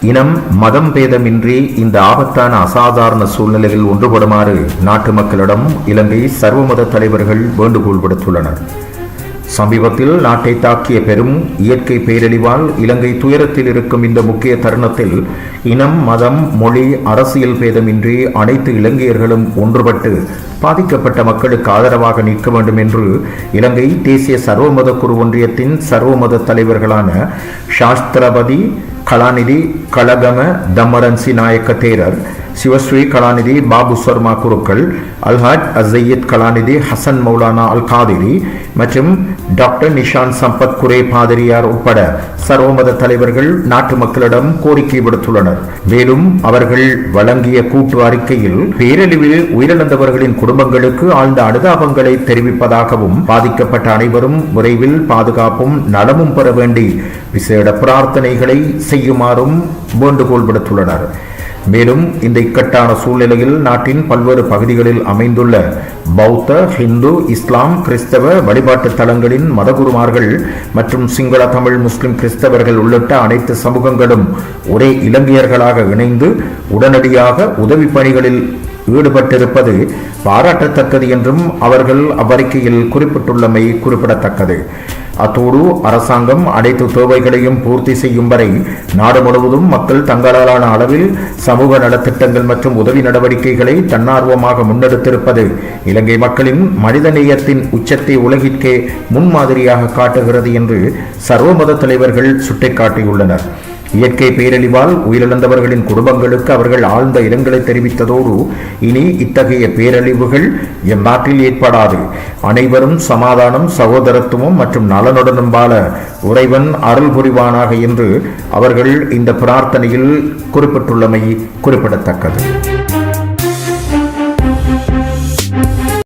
இனம் மதம் பேதமின்றி இந்த ஆபத்தான அசாதாரண சூழ்நிலையில் ஒன்றுபடுமாறு நாட்டு மக்களிடம் இலங்கை சர்வமத தலைவர்கள் வேண்டுகோள் விடுத்துள்ளனர். சமீபத்தில் நாட்டை தாக்கிய பெரும் இயற்கை பேரழிவால் இலங்கை துயரத்தில் இருக்கும் இந்த முக்கிய தருணத்தில் இனம் மதம் மொழி அரசியல் பேதமின்றி அனைத்து இலங்கையர்களும் ஒன்றுபட்டு பாதிக்கப்பட்ட மக்களுக்கு ஆதரவாக நிற்க வேண்டும் என்று இலங்கை தேசிய சர்வமத குரு ஒன்றியத்தின் சர்வமத தலைவர்களான சாஸ்திரபதி கலாநிதி கலகம தம்மரன்சி நாயக்க தேரர், சிவஸ்ரீ கலாநிதி பாபு சர்மா குருக்கள், அல்ஹாஜ் அசையத் கலாநிதி ஹசன் மௌலானா அல் காதிரி மற்றும் டாக்டர் நிஷான் சம்பத் குரே பாதிரியார் உட்பட சர்வமத தலைவர்கள் நாட்டு மக்களிடம் கோரிக்கை விடுத்துள்ளனர். மேலும் அவர்கள் வழங்கிய கூட்டு அறிக்கையில் பேரழிவில் உயிரிழந்தவர்களின் குடும்பங்களுக்கு ஆழ்ந்த அனுதாபங்களை தெரிவிப்பதாகவும் பாதிக்கப்பட்ட அனைவரும் விரைவில் பாதுகாப்பும் நலமும் பெற வேண்டி விசேட பிரார்த்தனைகளை செய்யுமாறும் வேண்டுகோள் விடுத்துள்ளனர். மேலும் இந்த இக்கட்டான சூழ்நிலையில் நாட்டின் பல்வேறு பகுதிகளில் அமைந்துள்ள பௌத்த, ஹிந்து, இஸ்லாம், கிறிஸ்தவ வழிபாட்டு தலங்களின் மதகுருமார்கள் மற்றும் சிங்கள, தமிழ், முஸ்லிம், கிறிஸ்தவர்கள் உள்ளிட்ட அனைத்து சமூகங்களும் ஒரே இலங்கையர்களாக இணைந்து உடனடியாக உதவி பணிகளில் ஈடுபட்டிருப்பது பாராட்டத்தக்கது என்றும் அவர்கள் அவ்வறிக்கையில் குறிப்பிட்டுள்ளமை குறிப்பிடத்தக்கது. அத்தோடு அரசாங்கம் அனைத்து தேவைகளையும் பூர்த்தி செய்யும் வரை நாடு முழுவதும் மக்கள் தங்களாலான அளவில் சமூக நலத்திட்டங்கள் மற்றும் உதவி நடவடிக்கைகளை தன்னார்வமாக முன்னெடுத்திருப்பது இலங்கை மக்களின் மனிதநேயத்தின் உச்சத்தை உலகிற்கே முன்மாதிரியாக காட்டுகிறது என்று சர்வமத தலைவர்கள் சுட்டிக்காட்டியுள்ளனர். இயற்கை பேரழிவால் உயிரிழந்தவர்களின் குடும்பங்களுக்கு அவர்கள் ஆழ்ந்த இரங்கலை தெரிவித்ததோடு இனி இத்தகைய பேரழிவுகள் எம் நாட்டில் ஏற்படாது, அனைவரும் சமாதானம், சகோதரத்துவம் மற்றும் நலனுடனும் வாழ இறைவன் அருள் புரிவானாக என்று அவர்கள் இந்த பிரார்த்தனையில் குறிப்பிட்டுள்ளமை குறிப்பிடத்தக்கது.